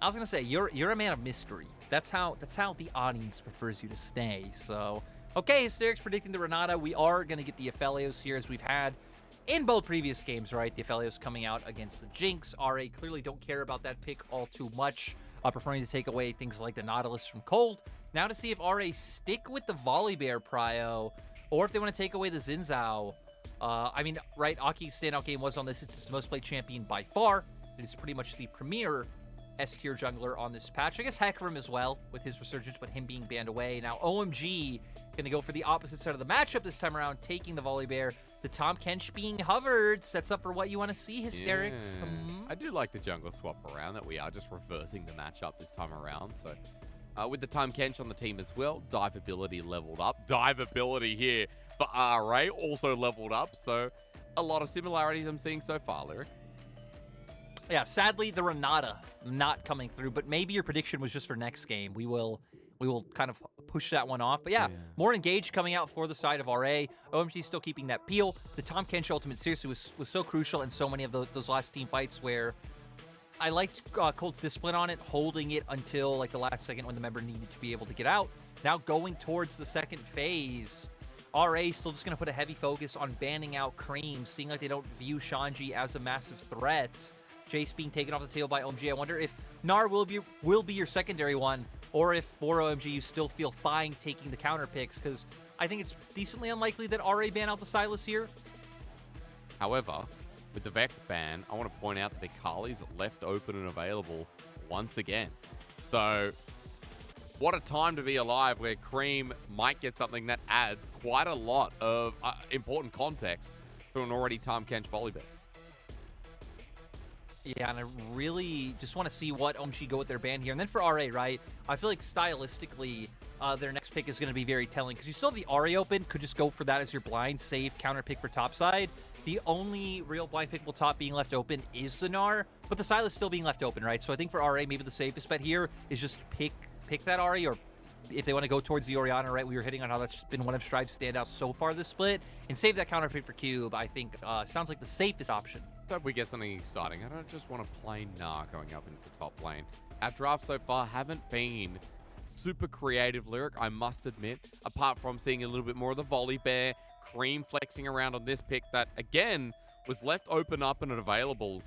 I was gonna say you're a man of mystery. That's how the audience prefers you to stay. So okay, Hysterics predicting the Renata. We are gonna get the Aphelios here as we've had in both previous games, right? The Aphelios coming out against the Jinx. RA clearly don't care about that pick all too much, preferring to take away things like the Nautilus from Cold. Now to see if RA stick with the Volibear prio, or if they want to take away the Xin Zhao. I mean, right, Aki's standout game was on this. It's his most played champion by far. It is pretty much the premier S-tier jungler on this patch. I guess Creme as well with his resurgence, but him being banned away. Now OMG going to go for the opposite side of the matchup this time around, taking the Volibear. The Tahm Kench being hovered sets up for what you want to see, Hysterics. Yeah. I do like the jungle swap around, that we are just reversing the matchup this time around. So with the Tahm Kench on the team as well, dive ability leveled up. Dive ability here for RA also leveled up. So a lot of similarities I'm seeing so far, Lyric. Yeah, sadly, the Renata not coming through, but maybe your prediction was just for next game. We will kind of push that one off. But yeah, more engaged coming out for the side of RA. OMG still keeping that peel. The Tahm Kench ultimate seriously was so crucial in so many of those last team fights where I liked Colt's discipline on it, holding it until like the last second when the member needed to be able to get out. Now going towards the second phase, RA still just going to put a heavy focus on banning out Creme, seeing like they don't view Shanji as a massive threat. Jace being taken off the table by OMG. I wonder if Gnar will be your secondary one, or if for OMG you still feel fine taking the counter picks, because I think it's decently unlikely that RA ban out the Sylas here. However, with the Vex ban, I want to point out that the Akali's left open and available once again. So what a time to be alive, where Creme might get something that adds quite a lot of important context to an already Tahm Kench Volibear. Yeah, and I really just want to see what OMG go with their ban here. And then for RA, right, I feel like stylistically, their next pick is going to be very telling, because you still have the Ahri open, could just go for that as your blind save counter pick for top side. The only real blind pickable top being left open is the Gnar, but the Sylas still being left open, right? So I think for RA, maybe the safest bet here is just pick that Ahri, or if they want to go towards the Orianna, right? We were hitting on how that's been one of Strive's standouts so far this split, and save that counter pick for Cube. I think sounds like the safest option. Hope we get something exciting. I don't just want to play Gnar going up into the top lane. Our drafts so far haven't been super creative, Lyric, I must admit, apart from seeing a little bit more of the Volibear, Creme flexing around on this pick that, again, was left open up and available.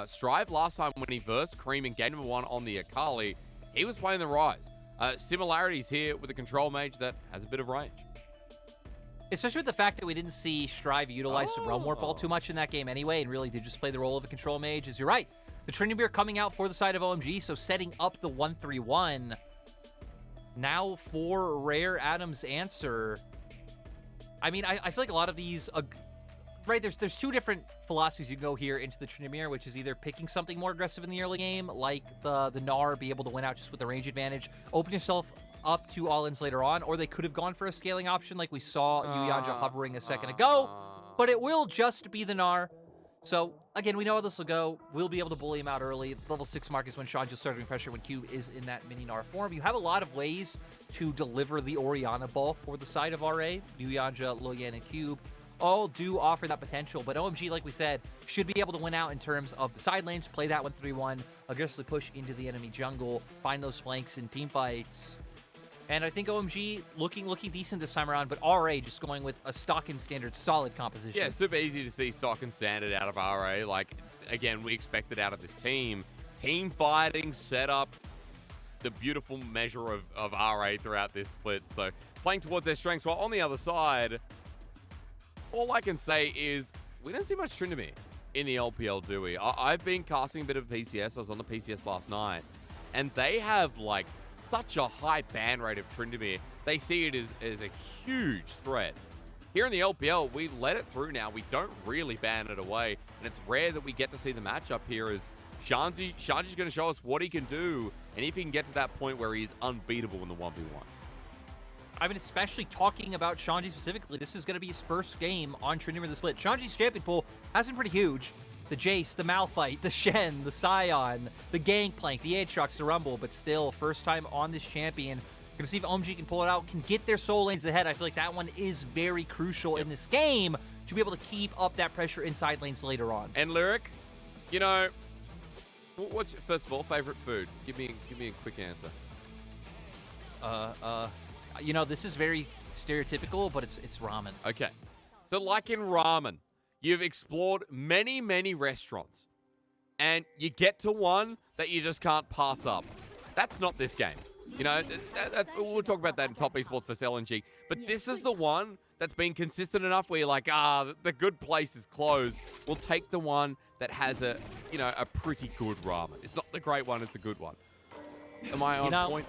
Strive last time when he versed Creme in game number 1 on the Akali, he was playing the Rise. Similarities here with a control mage that has a bit of range. Especially with the fact that we didn't see Strive utilize the Realm Warp all too much in that game anyway, and really did just play the role of a control mage. As you're right, the trndamere coming out for the side of OMG, so setting up the 1-3-1. Now for Rare Adam's answer. I mean, I feel like a lot of these, right, there's two different philosophies you can go here into the trndamere, which is either picking something more aggressive in the early game, like the Gnar, be able to win out just with the range advantage, open yourself up to all-ins later on, or they could have gone for a scaling option like we saw Yuyanja hovering a second ago, but it will just be the Gnar. So, again, we know how this will go. We'll be able to bully him out early. Level 6 mark is when Shanji will start doing pressure when Cube is in that mini Gnar form. You have a lot of ways to deliver the Orianna ball for the side of RA. Yuyanja, Leyan, and Cube all do offer that potential, but OMG, like we said, should be able to win out in terms of the side lanes, play that 1-3-1, aggressively push into the enemy jungle, find those flanks in team fights. And I think OMG looking decent this time around, but RA just going with a stock and standard solid composition. Yeah, super easy to see stock and standard out of RA. Like, again, we expected out of this team. Team fighting, setup, the beautiful measure of RA throughout this split. So playing towards their strengths. While on the other side, all I can say is we don't see much trndamere in the LPL, do we? I've been casting a bit of PCS. I was on the PCS last night, and they have, like, such a high ban rate of trndamere. They see it as a huge threat. Here in the LPL, we let it through now. We don't really ban it away, and it's rare that we get to see the matchup here as Shanji's going to show us what he can do, and if he can get to that point where he's unbeatable in the 1v1. I mean, especially talking about Shanji specifically, this is going to be his first game on trndamere the split. Shanji's champion pool has been pretty huge. The Jace, the Malphite, the Shen, the Sion, the Gangplank, the Aatrox, the Rumble, but still, first time on this champion. Gonna see if OMG can pull it out, can get their soul lanes ahead. I feel like that one is very crucial in this game to be able to keep up that pressure inside lanes later on. And Lyric, you know, What's first of all favorite food? Give me a quick answer. You know, this is very stereotypical, but it's ramen. Okay. So like in ramen, you've explored many, many restaurants, and you get to one that you just can't pass up. That's not this game. You know, we'll talk about that in Top Esports for LNG. But this is the one that's been consistent enough where you're like, the good place is closed. We'll take the one that has a pretty good ramen. It's not the great one, it's a good one. Am I on point?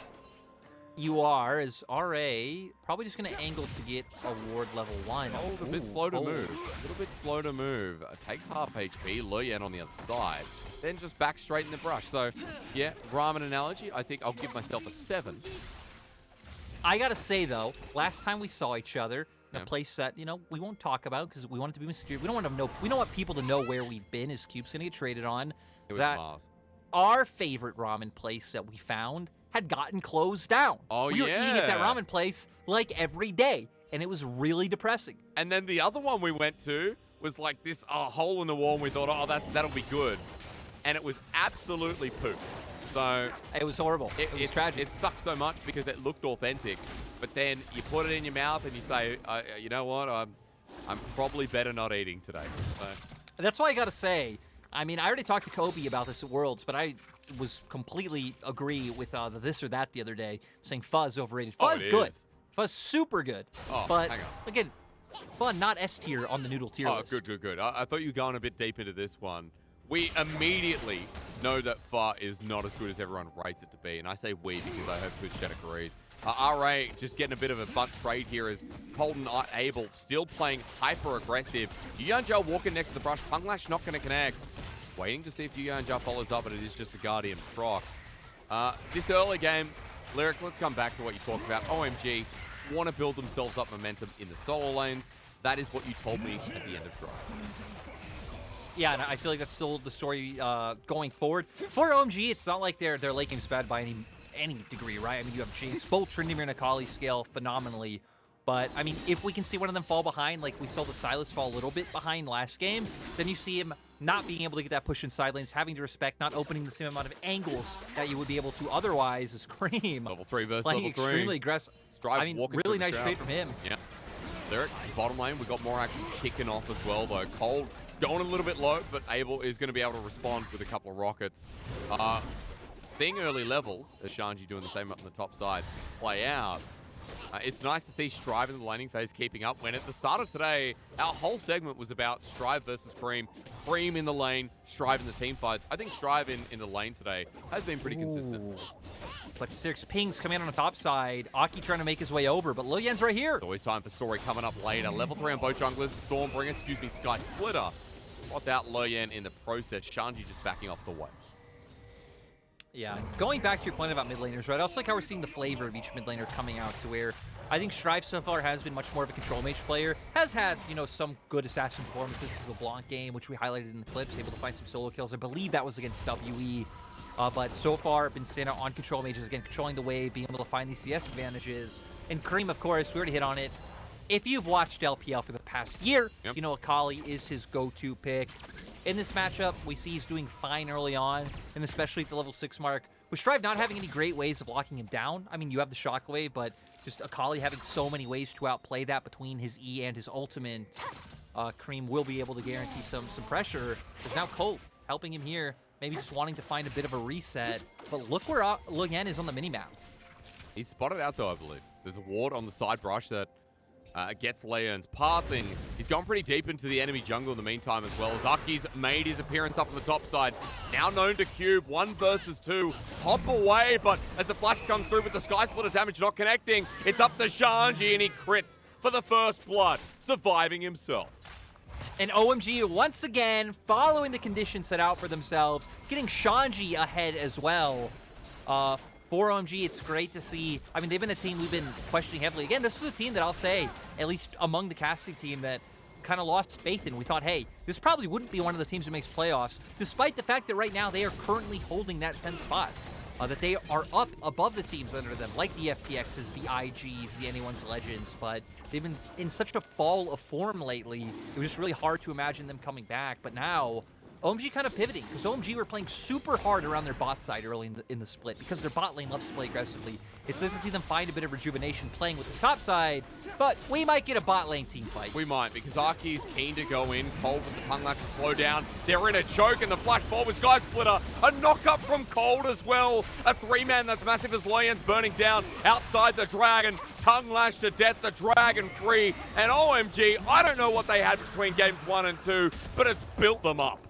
You are, as RA, probably just going to angle to get award level 1. Oh, a bit slow to move. A little bit slow to move. Takes half HP. Leyan on the other side. Then just back straight in the brush. So, yeah, ramen analogy, I think I'll give myself a 7. I got to say, though, last time we saw each other, in a place that, you know, we won't talk about because we want it to be mysterious. We don't want people to know where we've been. His cube's going to get traded on. It was Mars. Our favorite ramen place that we found had gotten closed down. Oh, we were eating at that ramen place like every day, and it was really depressing. And then the other one we went to was like this hole in the wall, and we thought, that'll be good. And it was absolutely poop. So it was horrible. It was tragic. It sucked so much because it looked authentic, but then you put it in your mouth and you say, you know what, I'm probably better not eating today. So. That's why I gotta say, I mean, I already talked to Kobe about this at Worlds, but I was completely agree with the this or that the other day, saying Fuzz overrated. Fuzz good. Fuzz super good. Oh, but again, fun, not S tier on the noodle tier list. Good. I thought you were going a bit deep into this one. We immediately know that Fa is not as good as everyone rates it to be, and I say we because I hope Twitch agrees. RA just getting a bit of a butt trade here as Colton Abel still playing hyper-aggressive. Zhao walking next to the brush. Tongue Lash not going to connect. Waiting to see if Zhao follows up, but it is just a Guardian proc. This early game, Lyric, let's come back to what you talked about. OMG want to build themselves up momentum in the solo lanes. That is what you told me at the end of drive. Yeah, and I feel like that's still the story going forward. For OMG, it's not like their late game's bad by any degree, right? I mean, you have Jinx, both trndamere and Akali scale phenomenally. But, I mean, if we can see one of them fall behind, like we saw the Sylas fall a little bit behind last game, then you see him not being able to get that push in side lanes, having to respect, not opening the same amount of angles that you would be able to otherwise as Creme. Level 3 versus playing level 3. Extremely aggressive. I mean, really nice trade from him. Yeah. Lyric, bottom lane, we got more action kicking off as well, though. Cold going a little bit low, but Abel is going to be able to respond with a couple of rockets. Seeing early levels, as Shanji doing the same up on the top side, play out. It's nice to see Strive in the laning phase keeping up, when at the start of today, our whole segment was about Strive versus Creme. Creme in the lane, Strive in the team fights. I think Strive in the lane today has been pretty consistent. But Hysterics pings coming in on the top side. Aki trying to make his way over, but Leyan's right here. It's always time for Story coming up later. Level 3 on both junglers. Stormbringer, Sky Splitter. Spots out Leyan in the process. Shanji just backing off the way. Yeah, going back to your point about mid laners, right? I also like how we're seeing the flavor of each mid laner coming out to where I think Strive so far has been much more of a control mage player. Has had, you know, some good assassin performances. This is a Blanc game, which we highlighted in the clips, able to find some solo kills. I believe that was against WE. But so far, been standing out on control mages, again, controlling the wave, being able to find these CS advantages. And Creme, of course, we already hit on it. If you've watched LPL for the past year, you know Akali is his go-to pick. In this matchup, we see he's doing fine early on, and especially at the level 6 mark. With Strive not having any great ways of locking him down. I mean, you have the shockwave, but just Akali having so many ways to outplay that between his E and his ultimate. Creme will be able to guarantee some pressure. There's now Colt helping him here, maybe just wanting to find a bit of a reset. But look where Leyan is on the minimap. He's spotted out, though, I believe. There's a ward on the side brush that gets Leyan's path, and he's gone pretty deep into the enemy jungle in the meantime as well. Aki's made his appearance up on the top side. Now known to cube, 1 versus 2. Hop away, but as the flash comes through with the Sky Splitter damage not connecting, it's up to Shanji, and he crits for the first blood, surviving himself. And OMG, once again, following the conditions set out for themselves, getting Shanji ahead as well. For OMG, it's great to see. I mean, they've been a team we've been questioning heavily. Again, this was a team that I'll say, at least among the casting team, that kind of lost faith in. We thought, hey, this probably wouldn't be one of the teams who makes playoffs, despite the fact that right now they are currently holding that 10th spot. That they are up above the teams under them, like the FPXs, the IGs, the Anyone's Legends, but they've been in such a fall of form lately, it was just really hard to imagine them coming back. But now, OMG kind of pivoting, because OMG were playing super hard around their bot side early in the split, because their bot lane loves to play aggressively. It's nice to see them find a bit of rejuvenation playing with this top side, but we might get a bot lane team fight. We might, because Aki's keen to go in. Cold with the tongue lash to slow down. They're in a choke, and the flash forward Sky Splitter. A knock-up from Cold as well. A 3-man that's massive as Leyan's burning down outside the Dragon. Tongue lash to death, the Dragon free. And OMG, I don't know what they had between games 1 and 2, but it's built them up.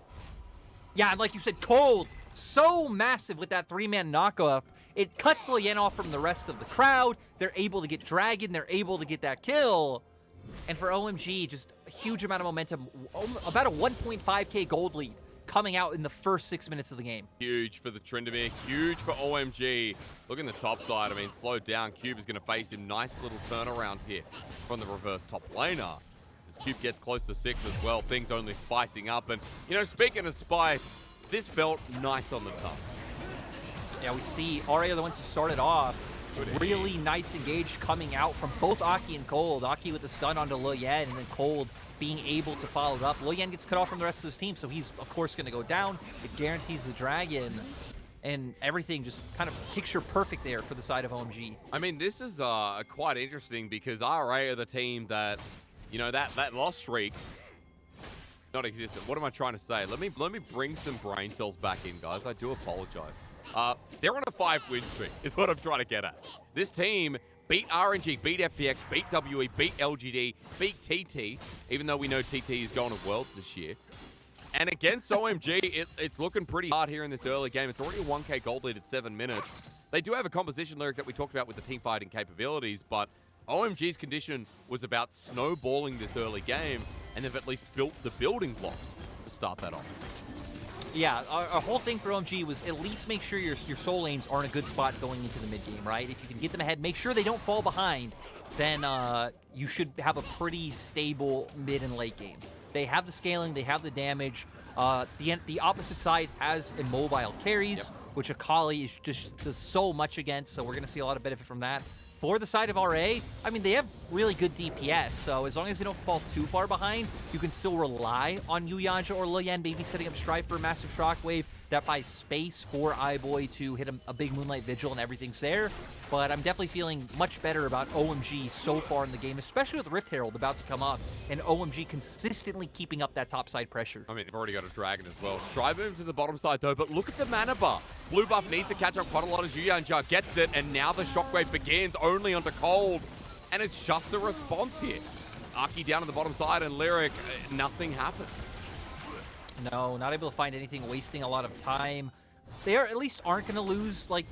Yeah, and like you said, Cold, so massive with that 3-man knockoff. It cuts Leyan off from the rest of the crowd. They're able to get Dragon. They're able to get that kill. And for OMG, just a huge amount of momentum. About a 1.5k gold lead coming out in the first 6 minutes of the game. Huge for the trndamere. Huge for OMG. Look in the top side. I mean, slowed down. Cube is going to face him. Nice little turnaround here from the reverse top laner. Cube gets close to 6 as well. Things only spicing up. And, you know, speaking of spice, this felt nice on the tongue. Yeah, we see Aria, the ones who started off. Really nice engage coming out from both Aki and Cold. Aki with the stun onto Leyan, and then Cold being able to follow it up. Leyan gets cut off from the rest of his team, so he's, of course, going to go down. It guarantees the Dragon. And everything just kind of picture perfect there for the side of OMG. I mean, this is quite interesting because RA are the team that, you know, that loss streak, not existent. What am I trying to say? Let me bring some brain cells back in, guys. I do apologize. They're on a 5-win streak, is what I'm trying to get at. This team beat RNG, beat FPX, beat WE, beat LGD, beat TT, even though we know TT is going to Worlds this year. And against OMG, it's looking pretty hard here in this early game. It's already a 1k gold lead at 7 minutes. They do have a composition lyric that we talked about with the team fighting capabilities, but OMG's condition was about snowballing this early game, and they've at least built the building blocks to start that off. Yeah, our whole thing for OMG was at least make sure your soul lanes are in a good spot going into the mid game, right? If you can get them ahead, make sure they don't fall behind, then you should have a pretty stable mid and late game. They have the scaling, they have the damage. The opposite side has immobile carries, which Akali is just does so much against, so we're going to see a lot of benefit from that. For the side of RA, I mean, they have really good DPS, so as long as they don't fall too far behind, you can still rely on Yuyanja or Leyan maybe setting up Stripe for a massive shockwave that buys space for iBoy to hit a big Moonlight Vigil and everything's there. But I'm definitely feeling much better about OMG so far in the game, especially with Rift Herald about to come up and OMG consistently keeping up that top side pressure. I mean, they've already got a Dragon as well. Strive moves to the bottom side though, but look at the mana bar. Blue buff needs to catch up quite a lot as Yuyanja gets it, and now the shockwave begins only onto Cold, and it's just a response here. Aki down on the bottom side, and Lyric, nothing happens. No, not able to find anything, wasting a lot of time. They at least aren't going to lose, like,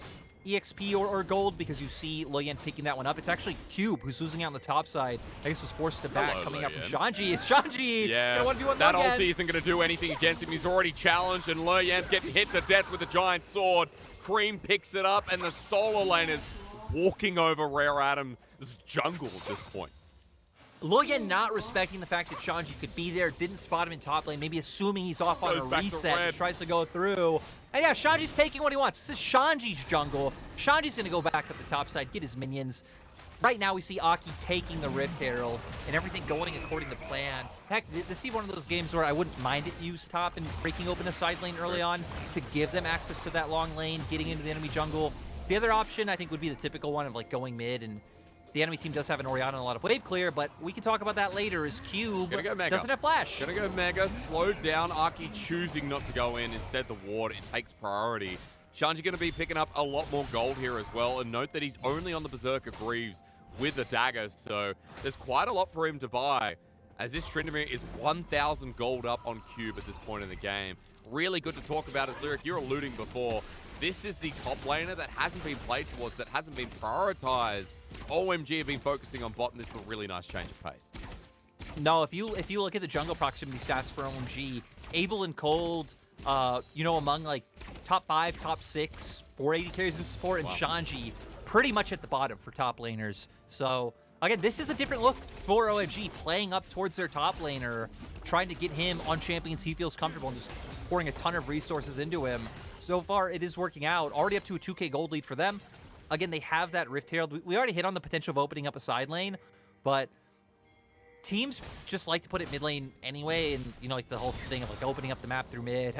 EXP or gold because you see Leyan picking that one up. It's actually Cube who's losing out on the top side. I guess was forced to back. Coming up from Shanji. It's Shanji! Yeah, that ulti isn't going to do anything against him. He's already challenged, and Leyan's getting hit to death with a giant sword. Creme picks it up, and the solo lane is walking over Rare Adam's jungle at this point. Leyan not respecting the fact that Shanji could be there, didn't spot him in top lane, maybe assuming he's off on a reset, just tries to go through. And yeah, Shanji's taking what he wants. This is Shanji's jungle. Shanji's going to go back up the top side, get his minions. Right now we see Aki taking the Rift Herald and everything going according to plan. Heck, this is one of those games where I wouldn't mind it use top and breaking open a side lane early on to give them access to that long lane, getting into the enemy jungle. The other option I think would be the typical one of like going mid, and the enemy team does have an Orianna and a lot of wave clear, but we can talk about that later as Cube doesn't have flash. Gonna go Mega, slowed down. Aki choosing not to go in, instead the ward, it takes priority. Shanji gonna be picking up a lot more gold here as well, and note that he's only on the Berserker Greaves with the daggers, so there's quite a lot for him to buy, as this trndamere is 1,000 gold up on Cube at this point in the game. Really good to talk about as Lyric, you're alluding before. This is the top laner that hasn't been played towards, that hasn't been prioritized. OMG have been focusing on bot, and this is a really nice change of pace. No, if you look at the jungle proximity stats for OMG, Abel and Cold, you know, among like top 5, top 6, 480 carries in support, and Shanji pretty much at the bottom for top laners. So again, this is a different look for OMG, playing up towards their top laner, trying to get him on champions he feels comfortable and just pouring a ton of resources into him. So far, it is working out. Already up to a 2k gold lead for them. Again, they have that Rift Herald. We already hit on the potential of opening up a side lane, but teams just like to put it mid lane anyway, and you know, like the whole thing of like opening up the map through mid,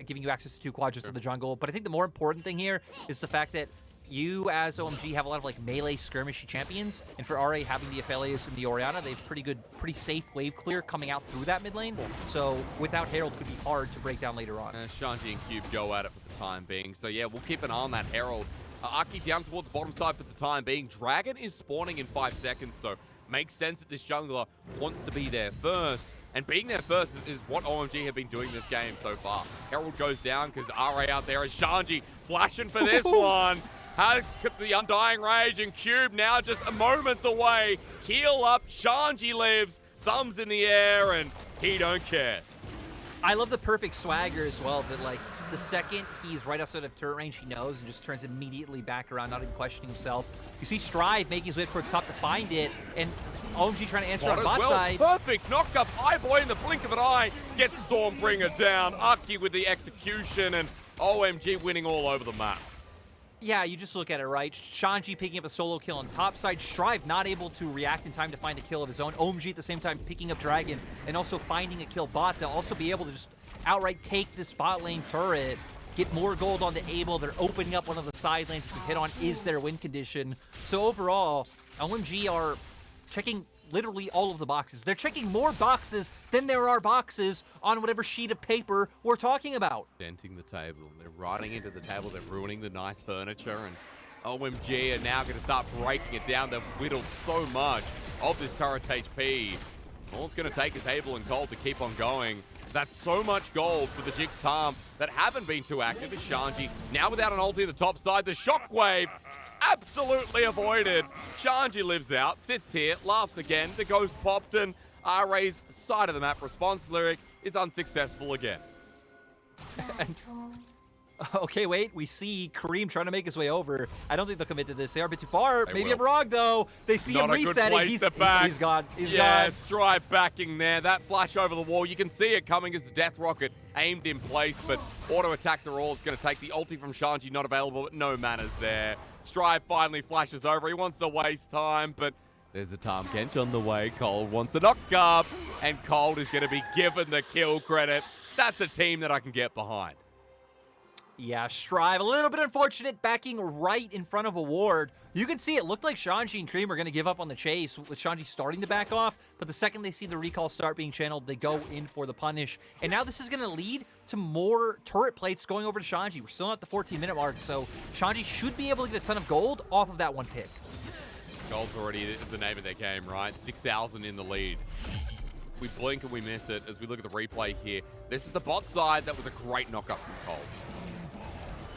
giving you access to 2 quadrants of the jungle. But I think the more important thing here is the fact that you as OMG have a lot of like melee skirmishy champions, and for RA having the Aphelios and the Orianna, they have pretty safe wave clear coming out through that mid lane. So without Herald, it could be hard to break down later on. Shanji and Cube go at it for the time being. So yeah, we'll keep an eye on that Herald. Aki down towards the bottom side for the time being. Dragon is spawning in 5 seconds, so makes sense that this jungler wants to be there first. And being there first is what OMG have been doing this game so far. Herald goes down because RA out there is Shanji flashing for this one. Has the Undying Rage, and Cube now just a moments away. Heal up, Shanji lives, thumbs in the air, and he don't care. I love the perfect swagger as well, that like the second he's right outside of turret range, he knows and just turns immediately back around, not even questioning himself. You see Strive making his way towards top to find it, and OMG trying to answer on bot side. Perfect knock up, iBoy in the blink of an eye, gets Stormbringer down, Aki with the execution, and OMG winning all over the map. Yeah, you just look at it, right? Shanji picking up a solo kill on top side. Strive not able to react in time to find a kill of his own. OMG at the same time picking up Dragon and also finding a kill bot to also be able to just outright take this bot lane turret, get more gold on the Abel. They're opening up one of the side lanes to hit on is their win condition. So overall, OMG are checking literally all of the boxes. They're checking more boxes than there are boxes on whatever sheet of paper we're talking about. Denting the table. They're riding into the table. They're ruining the nice furniture. And OMG are now going to start breaking it down. They've whittled so much of this turret's HP. All it's going to take is Abel and Gold to keep on going. That's so much gold for the Jinx Tahm that haven't been too active as Shanji. Now without an ulti on the top side, the shockwave absolutely avoided. Shanji lives out, sits here, laughs again. The ghost popped, and RA's side of the map response lyric is unsuccessful again. Okay, wait, we see Creme trying to make his way over. I don't think they'll commit to this. They are a bit too far. They Maybe will. I'm wrong, though. They see him resetting. He's gone. He's gone. Strive backing there. That flash over the wall. You can see it coming as the Death Rocket aimed in place, but auto attacks are all it's going to take. The ulti from Shanji not available, but no manners there. Strive finally flashes over. He wants to waste time, but there's a Tahm Kench on the way. Cold wants a knock up, and Cold is going to be given the kill credit. That's a team that I can get behind. Yeah, Strive, a little bit unfortunate, backing right in front of a ward. You can see it looked like Shanji and Creme are going to give up on the chase, with Shanji starting to back off, but the second they see the recall start being channeled, they go in for the punish. And now this is going to lead to more turret plates going over to Shanji. We're still at the 14-minute mark, so Shanji should be able to get a ton of gold off of that one pick. Gold's already the name of their game, right? 6,000 in the lead. We blink and we miss it as we look at the replay here. This is the bot side. That was a great knock-up from Cold.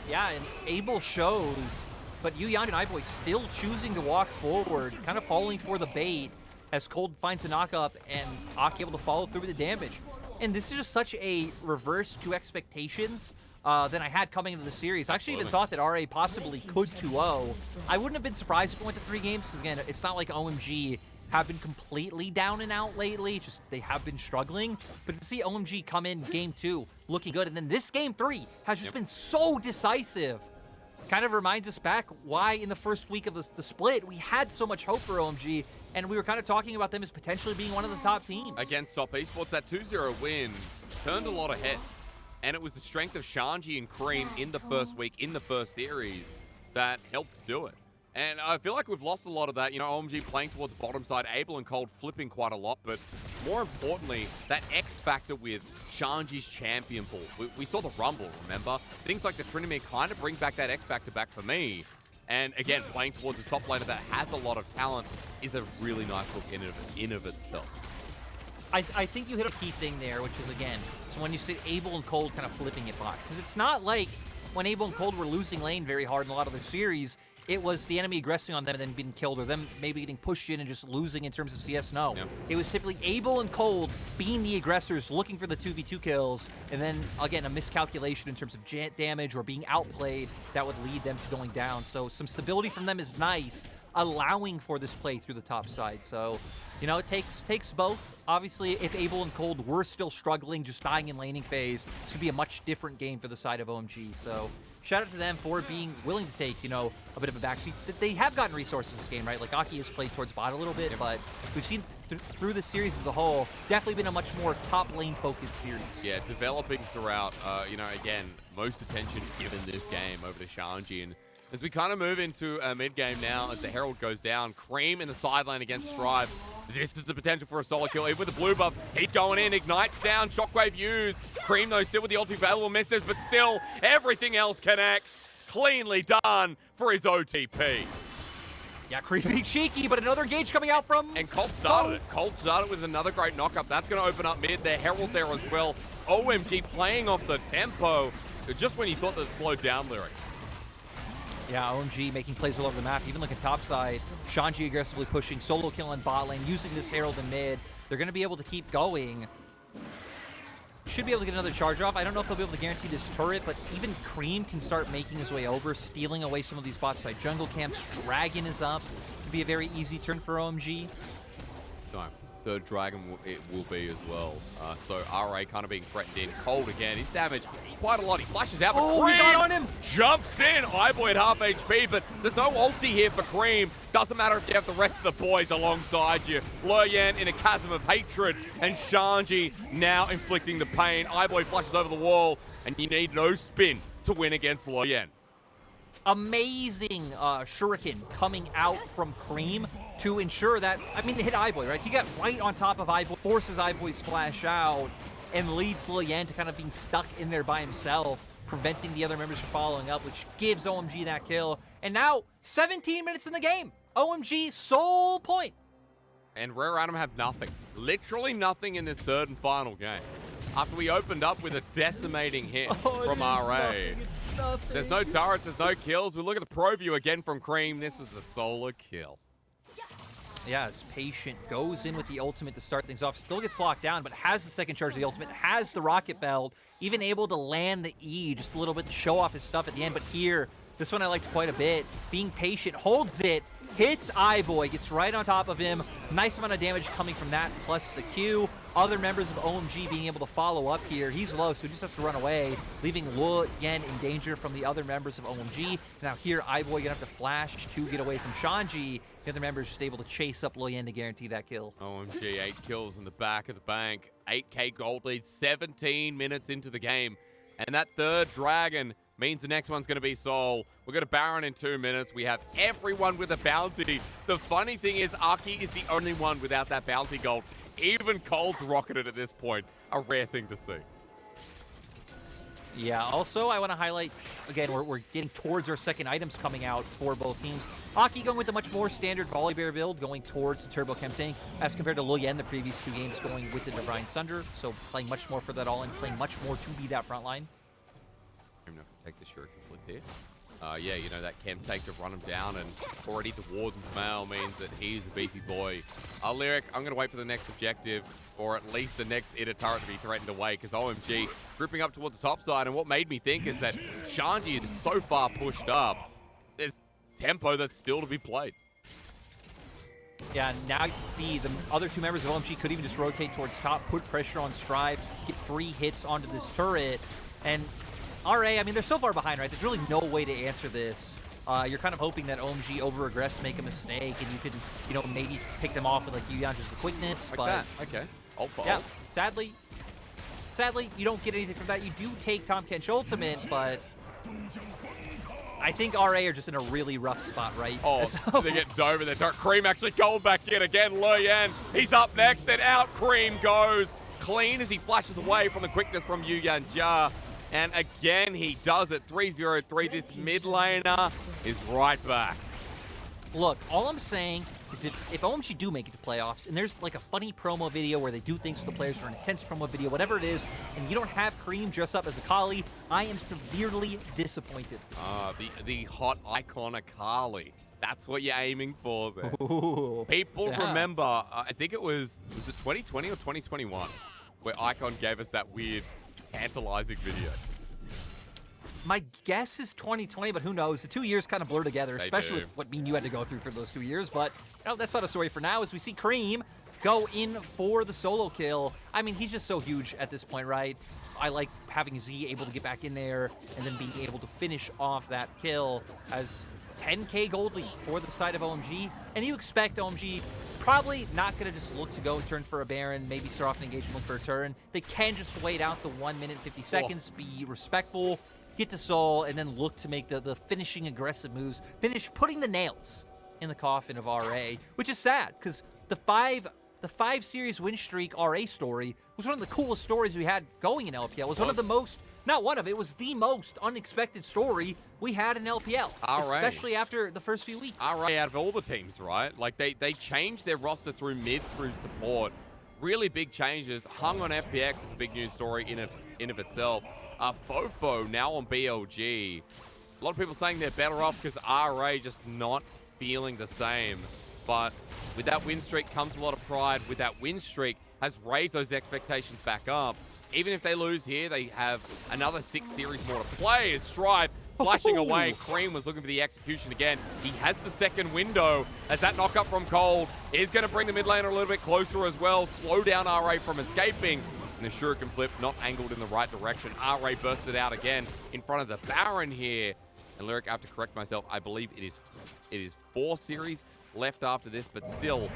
Yeah, and Abel shows, but Yuyan and iBoy still choosing to walk forward, kind of falling for the bait as Cold finds a knock-up and Aki able to follow through with the damage. And this is just such a reverse to expectations than I had coming into the series. I actually even thought that RA possibly could 2-0. I wouldn't have been surprised if it went to 3 games, because again, it's not like OMG have been completely down and out lately, just they have been struggling. But to see OMG come in game 2 looking good, and then this game 3 has just been so decisive, kind of reminds us back why in the first week of the split we had so much hope for OMG, and we were kind of talking about them as potentially being one of the top teams. Against Top Esports, that 2-0 win turned a lot of heads, and it was the strength of Shanji and Creme in the first week, in the first series, that helped do it. And I feel like we've lost a lot of that. You know, OMG playing towards the bottom side, Abel and Cold flipping quite a lot, but more importantly, that X factor with Shanji's champion pool. We saw the Rumble, remember? Things like the trndamere kind of bring back that X factor back for me. And again, playing towards this top laner that has a lot of talent is a really nice look in of itself. I think you hit a key thing there, which is, again, so when you see Abel and Cold kind of flipping it back. Because it's not like when Abel and Cold were losing lane very hard in a lot of their series, it was the enemy aggressing on them and then being killed, or them maybe getting pushed in and just losing in terms of CS. No. Yep. It was typically Abel and Cold being the aggressors, looking for the 2v2 kills, and then, again, a miscalculation in terms of damage or being outplayed that would lead them to going down. So some stability from them is nice, allowing for this play through the top side. So, you know, it takes both. Obviously, if Abel and Cold were still struggling, just dying in laning phase, this could be a much different game for the side of OMG. So shout out to them for being willing to take, you know, a bit of a backseat. They have gotten resources this game, right? Like, Aki has played towards bot a little bit, but we've seen through the series as a whole, definitely been a much more top lane focused series. Yeah, developing throughout. You know, again, most attention given this game over to Shanji. And as we kind of move into a mid-game now, as the Herald goes down, Creme in the sideline against Strive. This is the potential for a solo kill. Even with the blue buff, he's going in, ignites down, shockwave used. Creme, though, still with the ulti available, misses, but still, everything else connects. Cleanly done for his OTP. Yeah, Creme being cheeky, but another engage coming out from... And Colt started it. Colt started with another great knockup. That's going to open up mid. The Herald there as well. OMG playing off the tempo just when you thought they'd slowed down Lyric. Yeah, OMG making plays all over the map. Even looking topside, Shanji aggressively pushing, solo kill on bot lane, using this Herald in mid. They're going to be able to keep going. Should be able to get another charge off. I don't know if they'll be able to guarantee this turret, but even Creme can start making his way over, stealing away some of these bot side jungle camps. Dragon is up. Could be a very easy turn for OMG. No, the Dragon it will be as well. So RA kind of being threatened in. Cold again. His damage quite a lot. He flashes out, but he got on him. Jumps in. iBoy at half HP, but there's no ulti here for Creme. Doesn't matter if you have the rest of the boys alongside you. Leyan in a chasm of hatred, and Shanji now inflicting the pain. iBoy flashes over the wall, and you need no spin to win against Leyan. Amazing shuriken coming out from Creme to ensure that, I mean, it hit iBoy, right? He got right on top of iBoy, forces iBoy's splash out, and leads Leyan to kind of being stuck in there by himself, preventing the other members from following up, which gives OMG that kill. And now, 17 minutes in the game, OMG sole point. And Rare Atom have nothing. Literally nothing in this third and final game. After we opened up with a decimating hit from RA. There's no turrets, there's no kills. We look at the pro view again from Creme. This was the solo kill. Yeah, as Patient goes in with the ultimate to start things off. Still gets locked down, but has the second charge of the ultimate, has the rocket belt, even able to land the E just a little bit to show off his stuff at the end. But here, this one I liked quite a bit. Being patient, holds it, hits iBoy, gets right on top of him. Nice amount of damage coming from that, plus the Q. Other members of OMG being able to follow up here. He's low, so he just has to run away, leaving Leyan in danger from the other members of OMG. Now here, iBoy gonna have to flash to get away from Shanji. The other members just able to chase up Leyan to guarantee that kill. OMG, 8 kills in the back of the bank. 8k gold lead, 17 minutes into the game. And that third dragon means the next one's going to be Soul. We've got a Baron in 2 minutes. We have everyone with a bounty. The funny thing is, Aki is the only one without that bounty gold. Even Cold's rocketed at this point. A rare thing to see. Yeah, also I want to highlight, again, we're getting towards our second items coming out for both teams. Aki going with a much more standard Volibear build, going towards the Turbo Chem tank, as compared to Leyan the previous 2 games going with the Divine Sunder. So playing much more for that all-in, playing much more to be that front line. I'm not going to take the Shuriken flick there. Yeah, you know, that Chem take to run him down, and already the Warden's mail means that he's a beefy boy. Lyric, I'm going to wait for the next objective, or at least the next Ida turret to be threatened away, because OMG gripping up towards the top side, and what made me think is that Shanji is so far pushed up, there's tempo that's still to be played. Yeah, now you can see the other 2 members of OMG could even just rotate towards top, put pressure on Strive, get free hits onto this turret, and RA, I mean, they're so far behind, right? There's really no way to answer this. You're kind of hoping that OMG over-aggress, make a mistake, and you can, you know, maybe pick them off with, like, Yuyan, just the quickness, like but... that. Okay. Ult for yeah, ult. sadly, you don't get anything from that. You do take Tahm Kench ultimate, but I think RA are just in a really rough spot, right? Oh, so they get over there. Creme actually going back in again. Leyan, he's up next, and out Creme goes. Clean as he flashes away from the quickness from Yuyan Jia. And again, he does it. 3-0-3. This mid laner is right back. Look, all I'm saying is if OMG do make it to playoffs, and there's like a funny promo video where they do things to the players, or an intense promo video, whatever it is, and you don't have Creme dress up as Akali, I am severely disappointed. The hot icon Akali. That's what you're aiming for there. Ooh, People yeah. remember, I think it was it 2020 or 2021, where Icon gave us that weird, tantalizing video. My guess is 2020, but who knows? The 2 years kind of blur together, They especially do. with what me and you had to go through for those 2 years. But you know, that's not a story for now, as we see Creme go in for the solo kill. I mean, he's just so huge at this point, right? I like having Z able to get back in there and then being able to finish off that kill as 10k gold lead for the side of OMG. And you expect OMG probably not going to just look to go and turn for a Baron, maybe start off an engagement, look for a turn. They can just wait out the 1 minute 50 seconds, be respectful, get to Soul, and then look to make the finishing aggressive moves, finish putting the nails in the coffin of RA, which is sad, because the five series win streak RA story was one of the coolest stories we had going in LPL. It was one of the most, not one of, it was the most unexpected story we had in LPL, especially after the first few weeks. RA out of all the teams, right? Like, they changed their roster through mid, through support. Really big changes. Hung on FPX is a big news story in of itself. Fofo now on BLG. A lot of people saying they're better off because RA just not feeling the same. But with that win streak comes a lot of pride. With that win streak has raised those expectations back up. Even if they lose here, they have another 6 series more to play. As Strive flashing away. Creme was looking for the execution again. He has the second window as that knock up from Cold is going to bring the mid laner a little bit closer as well. Slow down RA from escaping. And the Shuriken flip not angled in the right direction. RA bursted out again in front of the Baron here. And Lyric, I have to correct myself. I believe it is 4 series left after this, but still,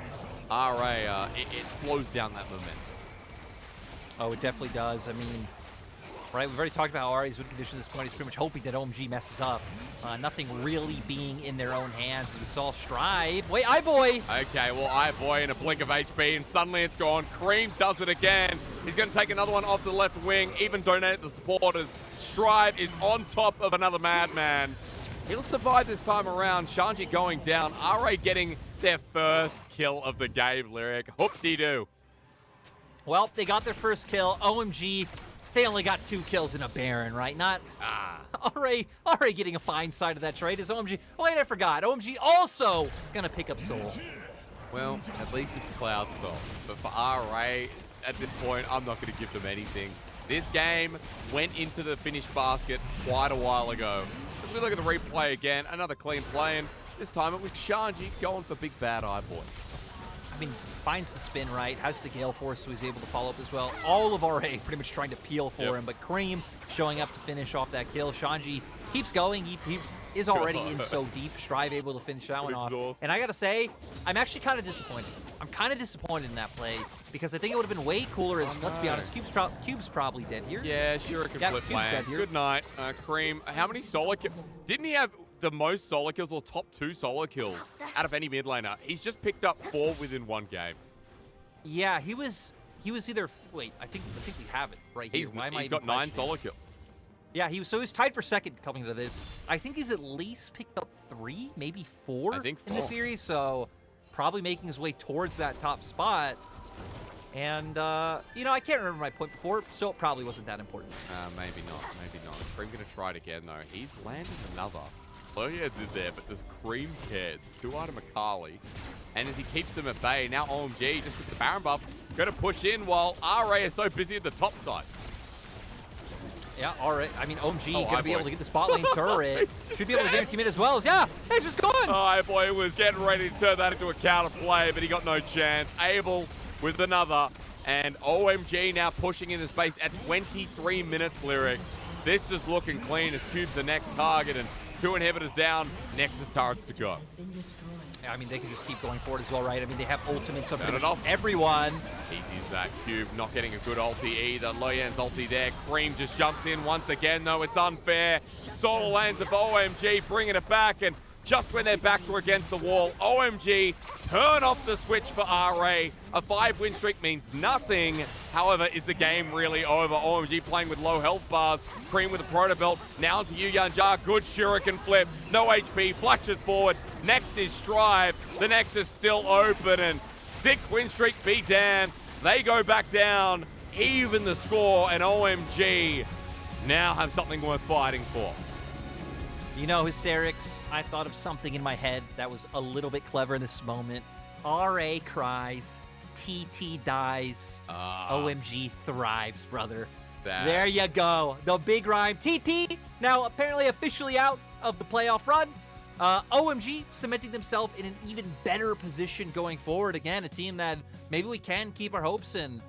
RA, it slows down that momentum. Oh, it definitely does. I mean, right, we've already talked about how RA's win condition at this point. He's pretty much hoping that OMG messes up. Nothing really being in their own hands. As we saw Strive. Wait, iBoy! Okay, well, iBoy in a blink of HP, and suddenly it's gone. Creme does it again. He's going to take another one off the left wing, even donate the supporters. Strive is on top of another madman. He'll survive this time around. Shanji going down. RA getting their first kill of the game, Lyric. Hoop-dee-doo. Well, they got their first kill. OMG, they only got 2 kills in a Baron, right? Not RA getting a fine side of that trade is OMG. Oh, wait, I forgot. OMG also gonna pick up Soul. Well, at least it's Cloud Soul. But for RA, at this point, I'm not going to give them anything. This game went into the finished basket quite a while ago. If we look at the replay again, another clean play, and this time it was Shanji going for big bad iBoy. I mean, finds the spin right, has the Gale Force, so he's able to follow up as well. All of RA pretty much trying to peel for him, but Creme showing up to finish off that kill. Shanji keeps going. He is already in so deep. Strive able to finish that one off. And I gotta say, I'm actually kind of disappointed. I'm kind of disappointed in that play because I think it would have been way cooler as, let's be honest, Cube's probably dead here. Yeah, Shuriken flip plan. Good night, Creme. How many solo kills? Didn't he have the most solo kills or top 2 solo kills out of any mid laner? He's just picked up 4 within 1 game. Yeah, he was either, wait, I think we have it right here. He's got 9 solo kills. Yeah, he was tied for second coming into this. I think he's at least picked up 3, maybe 4 I think 4 in the series, so probably making his way towards that top spot. And, you know, I can't remember my point before, so it probably wasn't that important. Maybe not. Creme going to try it again, though. He's landed another. Loleyan did there, but there's Creme cares. 2-item Akali. And as he keeps them at bay, now OMG just with the Baron buff, going to push in while RA is so busy at the top side. Yeah, RA, I mean, OMG going to be able to get the spot lane turret. Should be able to guarantee mid as well. Yeah, it's just gone. iBoy was getting ready to turn that into a counter play, but he got no chance. Able with another. And OMG now pushing into space at 23 minutes, Lyric. This is looking clean as Cube's the next target, and 2 inhibitors down, Nexus turrets to go. Yeah, I mean, they can just keep going forward as well, right? I mean, they have ultimates of everyone. Easy's that. Cube not getting a good ulti either. Leyan's ulti there. Creme just jumps in once again, though. It's unfair. Solo lands of OMG, bringing it back, and just when their backs were against the wall, OMG turn off the switch for RA. A 5-win streak means nothing. However, is the game really over? OMG playing with low health bars. Creme with a proto belt. Now to Yuyanjar. Good Shuriken flip. No HP. Flashes forward. Next is Strive. The Nexus still open, and 6-win streak be damned. They go back down. Even the score, and OMG now have something worth fighting for. You know, Hysterics, I thought of something in my head that was a little bit clever in this moment. RA cries, TT dies, OMG thrives, brother. There you go. The big rhyme. TT, now apparently officially out of the playoff run. OMG cementing themselves in an even better position going forward. Again, a team that maybe we can keep our hopes in.